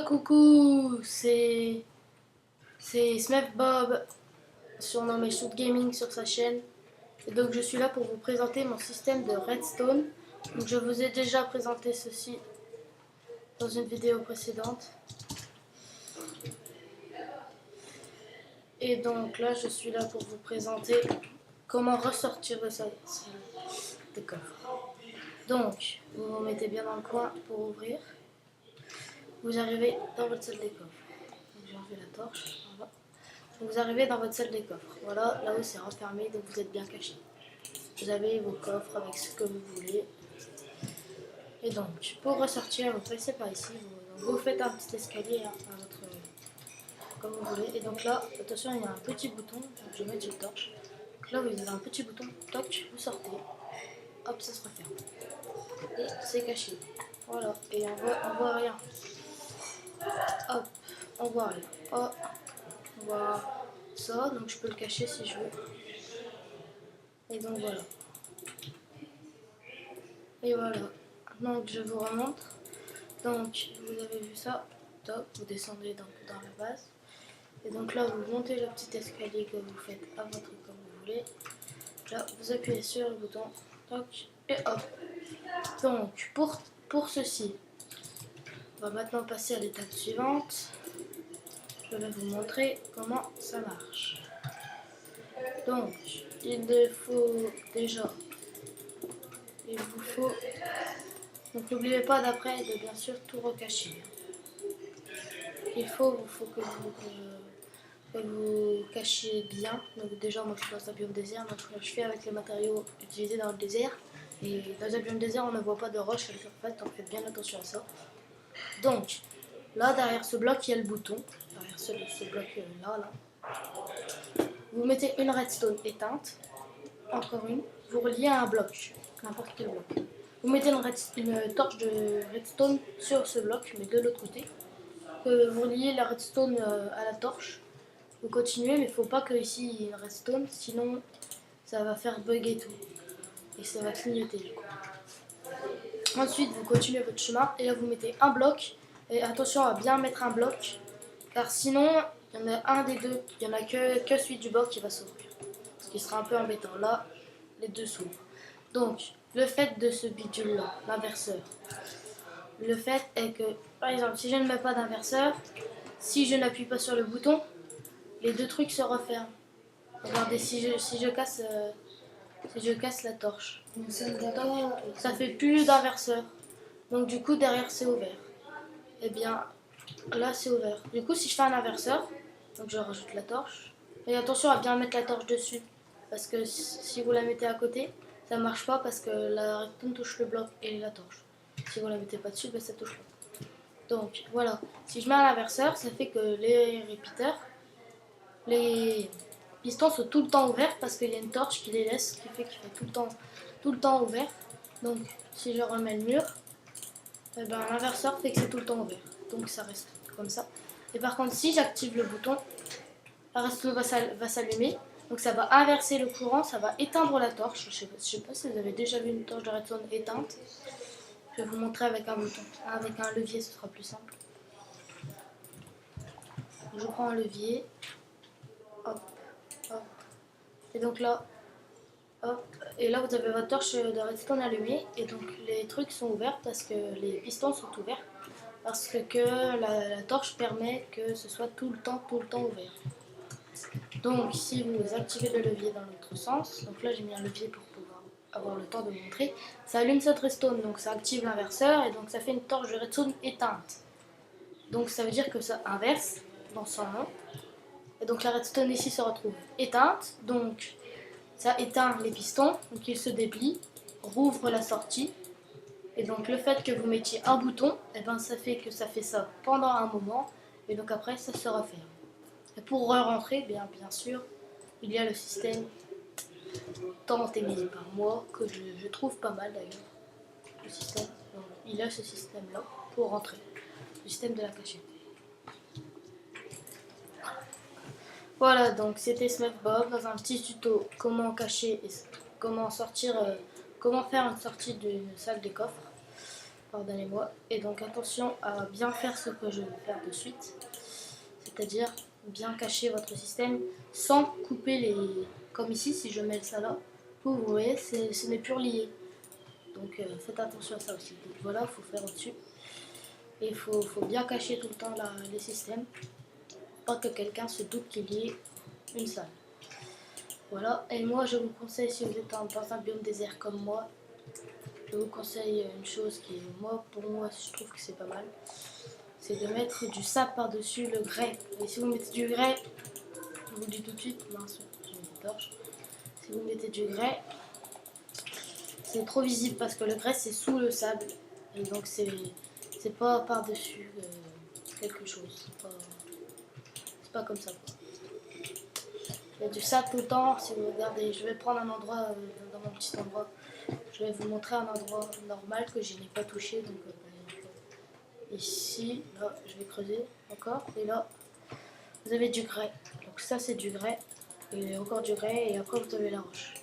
Coucou, c'est Smef Bob, surnommé Shoot Gaming sur sa chaîne. Et donc je suis là pour vous présenter mon système de redstone. Donc je vous ai déjà présenté ceci dans une vidéo précédente. Et donc là je suis là pour vous présenter comment ressortir de ça des coffres. Donc vous vous mettez bien dans le coin pour ouvrir. Vous arrivez dans votre salle des coffres. J'ai enlevé la torche. Voilà. Vous arrivez dans votre salle des coffres. Voilà, là-haut c'est refermé, donc vous êtes bien caché. Vous avez vos coffres avec ce que vous voulez. Et donc, pour ressortir, vous passez par ici. Vous faites un petit escalier à votre, comme vous voulez. Et donc là, attention, il y a un petit bouton. Donc je vais mettre une torche. Donc là, vous avez un petit bouton. Toc, vous sortez. Hop, ça se referme. Et c'est caché. Voilà. Et on voit rien. Hop, on voit rien. Hop, on voit ça. Donc je peux le cacher si je veux. Et donc voilà. Et voilà. Donc je vous remontre. Donc vous avez vu ça. Top, vous descendez dans la base. Et donc là vous montez le petit escalier que vous faites à votre comme vous voulez. Là vous appuyez sur le bouton. Toc, et hop. Donc pour ceci, on va maintenant passer à l'étape suivante. Je vais vous montrer comment ça marche. Donc il vous faut. Donc n'oubliez pas d'après de bien sûr tout recacher. Il faut que vous cachiez bien. Donc déjà moi je suis dans un biome désert, donc je fais avec les matériaux utilisés dans le désert. Et dans un biome désert on ne voit pas de roche à la surface, donc faites bien attention à ça. Donc là derrière ce bloc il y a le bouton. Derrière ce bloc là. Vous mettez une redstone éteinte, encore une, vous reliez à un bloc, n'importe quel bloc. Vous mettez une torche de redstone sur ce bloc, mais de l'autre côté. Vous reliez la redstone à la torche. Vous continuez, mais il ne faut pas que ici il y ait une redstone, sinon ça va faire bugger tout. Et ça va clignoter du coup. Ensuite, vous continuez votre chemin et là vous mettez un bloc. Et attention à bien mettre un bloc, car sinon il y en a un des deux, il n'y en a que celui du bloc qui va s'ouvrir. Ce qui sera un peu embêtant. Là, les deux s'ouvrent. Donc, le fait de ce bidule là, l'inverseur. Le fait est que, par exemple, si je ne mets pas d'inverseur, si je n'appuie pas sur le bouton, les deux trucs se referment. Regardez, si je casse la torche, ça fait plus d'inverseur. Donc du coup, derrière, c'est ouvert. Et bien, là, c'est ouvert. Du coup, si je fais un inverseur, donc je rajoute la torche. Et attention à bien mettre la torche dessus. Parce que si vous la mettez à côté, ça marche pas parce que la redstone touche le bloc et la torche. Si vous la mettez pas dessus, ben ça touche pas. Donc voilà, si je mets un inverseur, ça fait que les repeaters, les pistons sont tout le temps ouverts parce qu'il y a une torche qui les laisse, qui fait qu'il fait tout le temps ouvert. Donc si je remets le mur, eh ben, l'inverseur fait que c'est tout le temps ouvert. Donc ça reste comme ça. Et par contre, si j'active le bouton, la redstone va s'allumer. Donc ça va inverser le courant, ça va éteindre la torche. Je sais pas si vous avez déjà vu une torche de redstone éteinte. Je vais vous montrer avec un bouton. Avec un levier, ce sera plus simple. Je prends un levier. Hop, hop. Et donc là, hop. Et là, vous avez votre torche de redstone allumée. Et donc les trucs sont ouverts parce que les pistons sont ouverts. Parce que la torche permet que ce soit tout le temps ouvert. Donc si vous activez le levier dans l'autre sens, donc là j'ai mis un levier pour pouvoir avoir le temps de montrer, ça allume cette redstone, donc ça active l'inverseur et donc ça fait une torche de redstone éteinte. Donc ça veut dire que ça inverse dans son nom. Et donc la redstone ici se retrouve éteinte, donc ça éteint les pistons, donc ils se déplient, rouvre la sortie. Et donc le fait que vous mettiez un bouton, et ben ça fait que ça fait ça pendant un moment, et donc après ça se referme. Et pour re-rentrer, bien sûr, il y a le système tant aimé par moi, que je trouve pas mal d'ailleurs. Le système, donc, il y a ce système-là pour rentrer. Le système de la cachette. Voilà, donc c'était Smef Bob dans un petit tuto comment cacher et comment sortir, comment faire une sortie d'une salle des coffres. pardonnez-moi. Et donc attention à bien faire ce que je vais faire de suite, c'est-à-dire bien cacher votre système sans couper les... Comme ici, si je mets ça là, vous voyez, ce n'est plus relié. Donc faites attention à ça aussi. Donc voilà, il faut faire au-dessus. Et il faut bien cacher tout le temps les systèmes, pas que quelqu'un se doute qu'il y ait une salle. Voilà, et moi je vous conseille, si vous êtes dans un biome désert comme moi, je vous conseille une chose qui, pour moi, je trouve que c'est pas mal, c'est de mettre du sable par-dessus le grès. Et si vous mettez du grès, je vous le dis tout de suite, mince, j'ai une torche. Si vous mettez du grès, c'est trop visible parce que le grès c'est sous le sable. Et donc c'est pas par-dessus quelque chose. C'est pas comme ça, quoi. Il y a du sable tout le temps. Si vous regardez, je vais prendre un endroit, dans mon petit endroit. Je vais vous montrer un endroit normal que je n'ai pas touché. Donc par exemple, ici, là, je vais creuser encore. Et là, vous avez du grès. Donc ça c'est du grès. Et encore du grès. Et après vous avez la roche.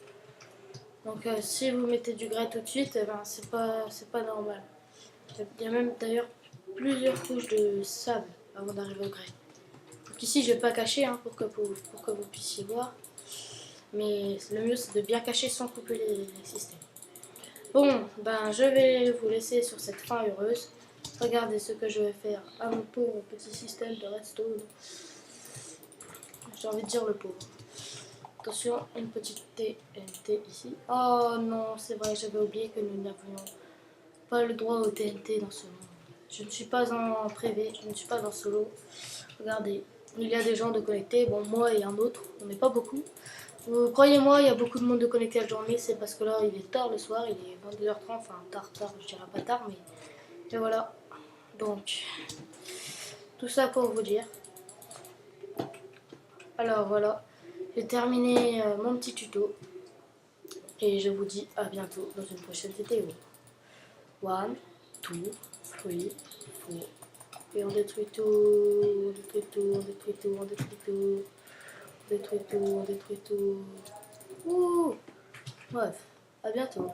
Donc si vous mettez du grès tout de suite, eh ben, c'est pas normal. Il y a même d'ailleurs plusieurs couches de sable avant d'arriver au grès. Donc ici je vais pas cacher pour que vous puissiez voir. Mais le mieux c'est de bien cacher sans couper les systèmes. Bon, ben je vais vous laisser sur cette fin heureuse. Regardez ce que je vais faire à mon pauvre petit système de redstone. J'ai envie de dire le pauvre. Attention, une petite TNT ici. Oh non, c'est vrai, j'avais oublié que nous n'avions pas le droit au TNT dans ce monde. Je ne suis pas en privé, je ne suis pas en solo. Regardez, il y a des gens de connectés, bon moi et un autre, on n'est pas beaucoup. Croyez-moi, il y a beaucoup de monde de connecté à la journée, c'est parce que là il est tard le soir, il est 22h30, enfin tard, je dirais pas tard, mais voilà. Donc, tout ça pour vous dire. Alors voilà, j'ai terminé mon petit tuto. Et je vous dis à bientôt dans une prochaine vidéo. 1, 2, 3, 4. Et on détruit tout, on détruit tout, on détruit tout, on détruit tout, on détruit tout, on détruit tout. Ouh. Bref, à bientôt.